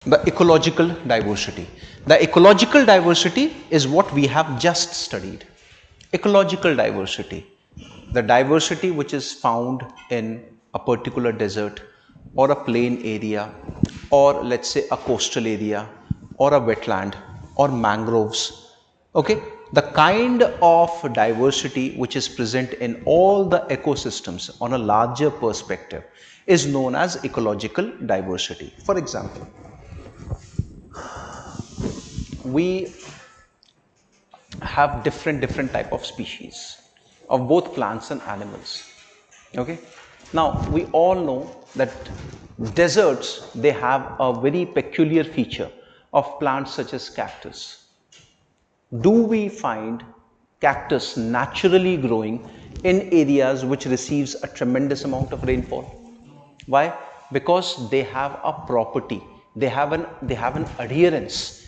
The ecological diversity. The ecological diversity is what we have just studied. Ecological diversity, the diversity which is found in a particular desert or a plain area, or let's say a coastal area or a wetland or mangroves. Okay, the kind of diversity which is present in all the ecosystems on a larger perspective is known as ecological diversity. For example, we have different type of species of both plants and animals. Okay, now we all know that deserts, they have a very peculiar feature of plants such as cactus. Do we find cactus naturally growing in areas which receives a tremendous amount of rainfall? Why? Because they have a property, they have an adherence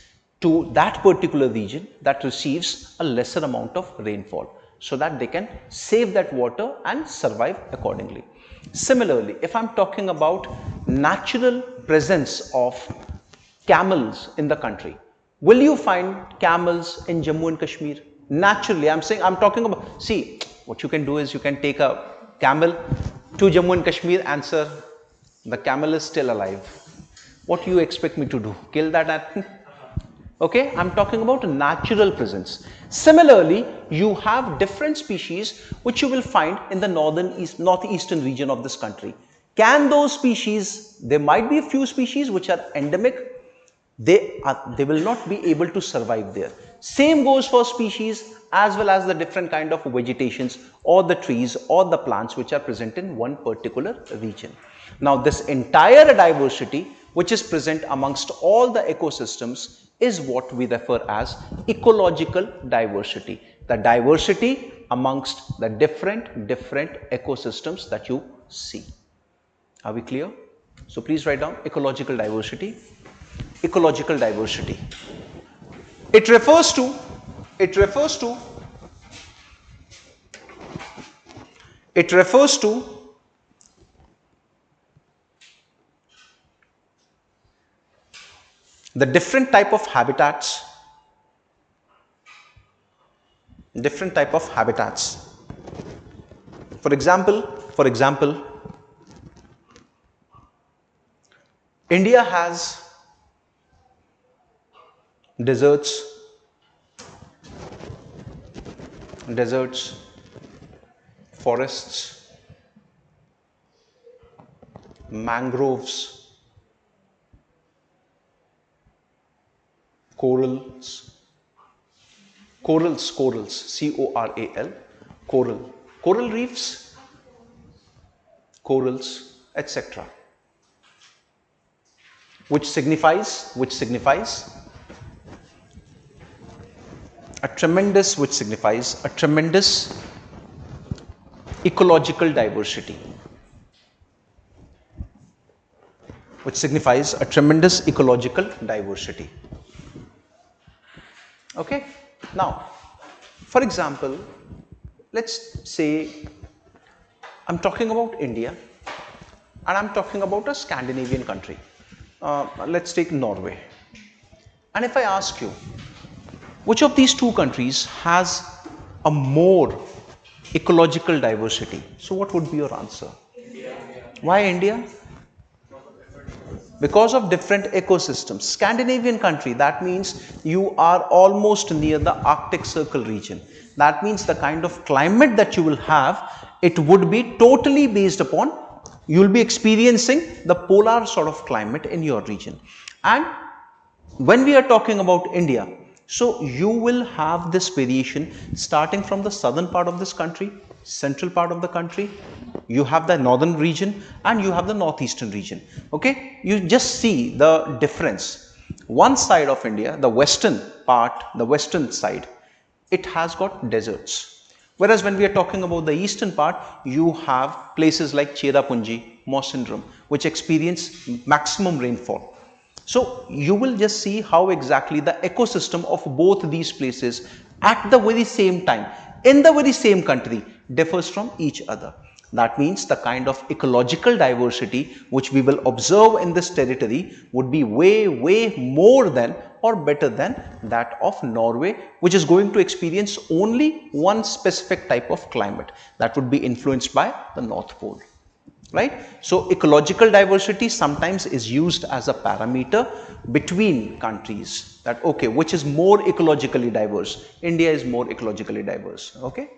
to that particular region that receives a lesser amount of rainfall, so that they can save that water and survive accordingly. Similarly, if I'm talking about natural presence of camels in the country, will you find camels in Jammu and Kashmir? Naturally, I'm talking about, see, what you can do is you can take a camel to Jammu and Kashmir, answer, the camel is still alive. What do you expect me to do? Kill that animal? Okay, I'm talking about natural presence. Similarly, you have different species which you will find in the northeastern region of this country. Can those species, there might be a few species which are endemic, they will not be able to survive there. Same goes for species as well as the different kind of vegetations or the trees or the plants which are present in one particular region. Now, this entire diversity which is present amongst all the ecosystems is what we refer as ecological diversity. The diversity amongst the different ecosystems that you see. Are we clear? So please write down ecological diversity. Ecological diversity. It refers to the different type of habitats, For example, India has deserts, forests, mangroves, corals, C-O-R-A-L, coral reefs, corals, etc. Which signifies a tremendous ecological diversity. Okay, now for example, let's say I'm talking about India and I'm talking about a Scandinavian country. Let's take Norway. And if I ask you, which of these two countries has a more ecological diversity? So what would be your answer? India. Why India? Because of different ecosystems. Scandinavian country, that means you are almost near the Arctic Circle region. That means the kind of climate that you will have, it would be totally based upon, you will be experiencing the polar sort of climate in your region. And when we are talking about India, so you will have this variation starting from the southern part of this country, central part of the country, you have the northern region and you have the northeastern region. Okay, you just see the difference. One side of India, the western part, the western side, it has got deserts. Whereas when we are talking about the eastern part, you have places like Cherrapunji, Mawsyndram, which experience maximum rainfall. So you will just see how exactly the ecosystem of both these places at the very same time, in the very same country, differs from each other. That means the kind of ecological diversity which we will observe in this territory would be way more than or better than that of Norway, which is going to experience only one specific type of climate that would be influenced by the North Pole. Right? So ecological diversity sometimes is used as a parameter between countries, that okay, which is more ecologically diverse. India is more ecologically diverse. Okay.